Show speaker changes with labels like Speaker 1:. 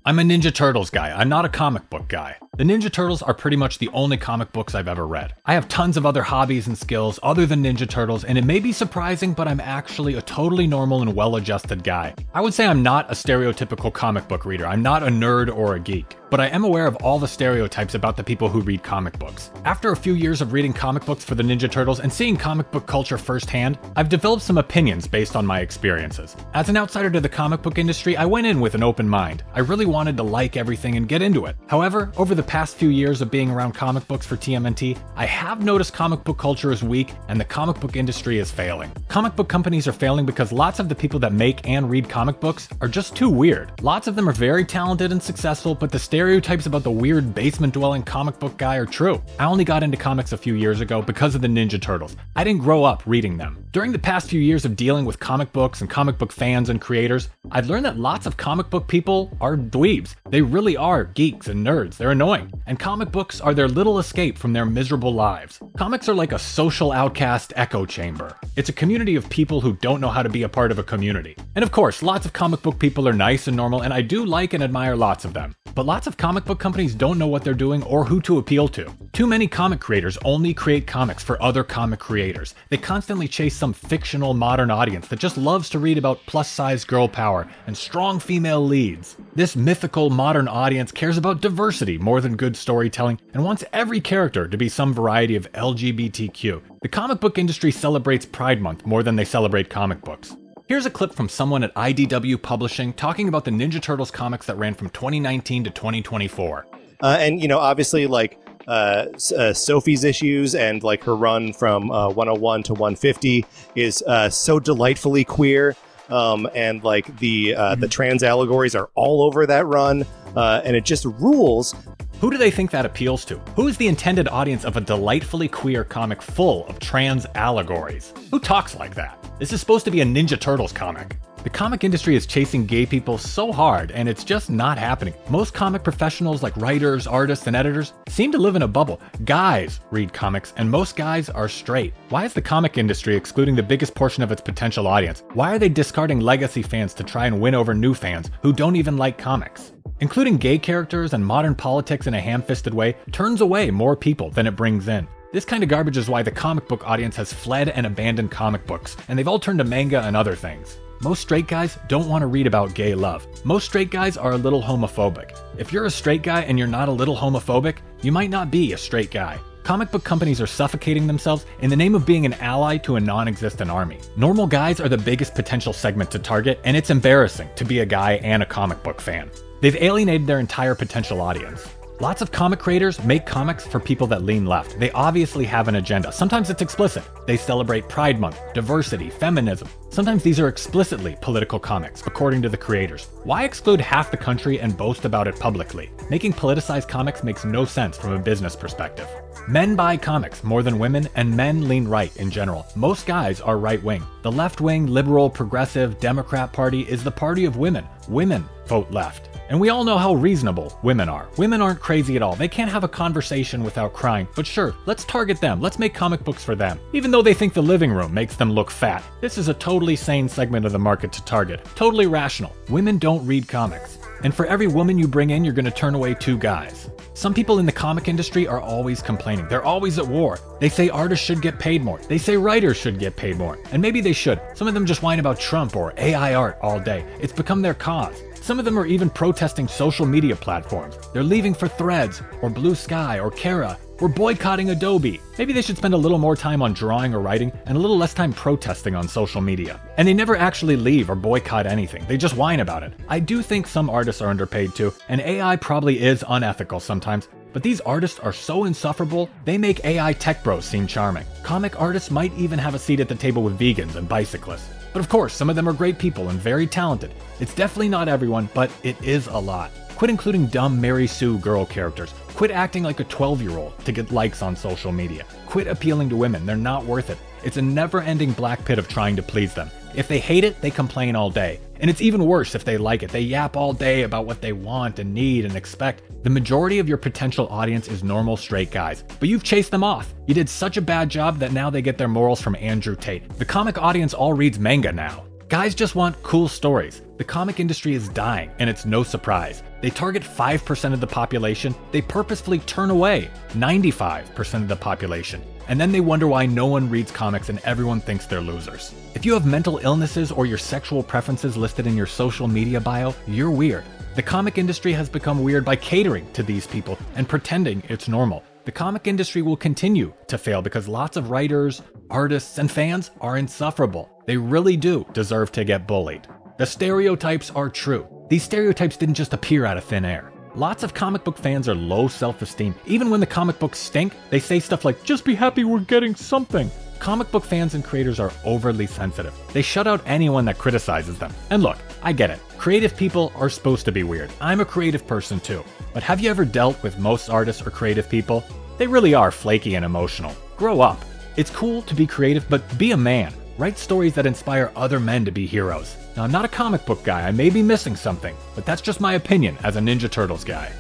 Speaker 1: I'm a Ninja Turtles guy, I'm not a comic book guy. The Ninja Turtles are pretty much the only comic books I've ever read. I have tons of other hobbies and skills other than Ninja Turtles, and it may be surprising, but I'm actually a totally normal and well-adjusted guy. I would say I'm not a stereotypical comic book reader. I'm not a nerd or a geek, but I am aware of all the stereotypes about the people who read comic books. After a few years of reading comic books for the Ninja Turtles and seeing comic book culture firsthand, I've developed some opinions based on my experiences. As an outsider to the comic book industry, I went in with an open mind. I really wanted to like everything and get into it. However, over the past few years of being around comic books for TMNT, I have noticed comic book culture is weak and the comic book industry is failing. Comic book companies are failing because lots of the people that make and read comic books are just too weird. Lots of them are very talented and successful, but the stereotypes about the weird basement-dwelling comic book guy are true. I only got into comics a few years ago because of the Ninja Turtles. I didn't grow up reading them. During the past few years of dealing with comic books and comic book fans and creators, I've learned that lots of comic book people are dweebs. They really are geeks and nerds. They're annoying. And comic books are their little escape from their miserable lives. Comics are like a social outcast echo chamber. It's a community of people who don't know how to be a part of a community. And of course, lots of comic book people are nice and normal, and I do like and admire lots of them. But lots of comic book companies don't know what they're doing or who to appeal to. Too many comic creators only create comics for other comic creators. They constantly chase some fictional modern audience that just loves to read about plus-size girl power and strong female leads. This mythical modern audience cares about diversity more than good storytelling and wants every character to be some variety of LGBTQ. The comic book industry celebrates Pride Month more than they celebrate comic books. Here's a clip from someone at IDW Publishing talking about the Ninja Turtles comics that ran from 2019 to 2024.
Speaker 2: Obviously, Sophie's issues and her run from 101 to 150 is so delightfully queer. The trans allegories are all over that run, and it just rules.
Speaker 1: Who do they think that appeals to? Who is the intended audience of a delightfully queer comic full of trans allegories? Who talks like that? This is supposed to be a Ninja Turtles comic. The comic industry is chasing gay people so hard, and it's just not happening. Most comic professionals like writers, artists, and editors seem to live in a bubble. Guys read comics, and most guys are straight. Why is the comic industry excluding the biggest portion of its potential audience? Why are they discarding legacy fans to try and win over new fans who don't even like comics? Including gay characters and modern politics in a ham-fisted way turns away more people than it brings in. This kind of garbage is why the comic book audience has fled and abandoned comic books, and they've all turned to manga and other things. Most straight guys don't want to read about gay love. Most straight guys are a little homophobic. If you're a straight guy and you're not a little homophobic, you might not be a straight guy. Comic book companies are suffocating themselves in the name of being an ally to a non-existent army. Normal guys are the biggest potential segment to target, and it's embarrassing to be a guy and a comic book fan. They've alienated their entire potential audience. Lots of comic creators make comics for people that lean left. They obviously have an agenda. Sometimes it's explicit. They celebrate Pride Month, diversity, feminism. Sometimes these are explicitly political comics, according to the creators. Why exclude half the country and boast about it publicly? Making politicized comics makes no sense from a business perspective. Men buy comics more than women, and men lean right in general. Most guys are right-wing. The left-wing, liberal, progressive, Democrat Party is the party of women. Women vote left. And we all know how reasonable women are. Women aren't crazy at all. They can't have a conversation without crying. But sure, let's target them. Let's make comic books for them. Even though they think the living room makes them look fat. This is a totally sane segment of the market to target. Totally rational. Women don't read comics. And for every woman you bring in, you're gonna turn away 2 guys. Some people in the comic industry are always complaining. They're always at war. They say artists should get paid more. They say writers should get paid more. And maybe they should. Some of them just whine about Trump or AI art all day. It's become their cause. Some of them are even protesting social media platforms. They're leaving for Threads, or Blue Sky, or Kara, or boycotting Adobe. Maybe they should spend a little more time on drawing or writing, and a little less time protesting on social media. And they never actually leave or boycott anything. They just whine about it. I do think some artists are underpaid too, and AI probably is unethical sometimes, but these artists are so insufferable, they make AI tech bros seem charming. Comic artists might even have a seat at the table with vegans and bicyclists. But of course, some of them are great people and very talented. It's definitely not everyone, but it is a lot. Quit including dumb Mary Sue girl characters. Quit acting like a 12-year-old to get likes on social media. Quit appealing to women, they're not worth it. It's a never-ending black pit of trying to please them. If they hate it, they complain all day. And it's even worse if they like it. They yap all day about what they want and need and expect. The majority of your potential audience is normal straight guys, but you've chased them off. You did such a bad job that now they get their morals from Andrew Tate. The comic audience all reads manga now. Guys just want cool stories. The comic industry is dying, and it's no surprise. They target 5% of the population, they purposefully turn away 95% of the population, and then they wonder why no one reads comics and everyone thinks they're losers. If you have mental illnesses or your sexual preferences listed in your social media bio, you're weird. The comic industry has become weird by catering to these people and pretending it's normal. The comic industry will continue to fail because lots of writers, artists, and fans are insufferable. They really do deserve to get bullied. The stereotypes are true. These stereotypes didn't just appear out of thin air. Lots of comic book fans are low self-esteem. Even when the comic books stink, they say stuff like, "Just be happy we're getting something." Comic book fans and creators are overly sensitive. They shut out anyone that criticizes them. And look, I get it. Creative people are supposed to be weird. I'm a creative person too. But have you ever dealt with most artists or creative people? They really are flaky and emotional. Grow up. It's cool to be creative, but be a man. Write stories that inspire other men to be heroes. Now, I'm not a comic book guy. I may be missing something, but that's just my opinion as a Ninja Turtles guy.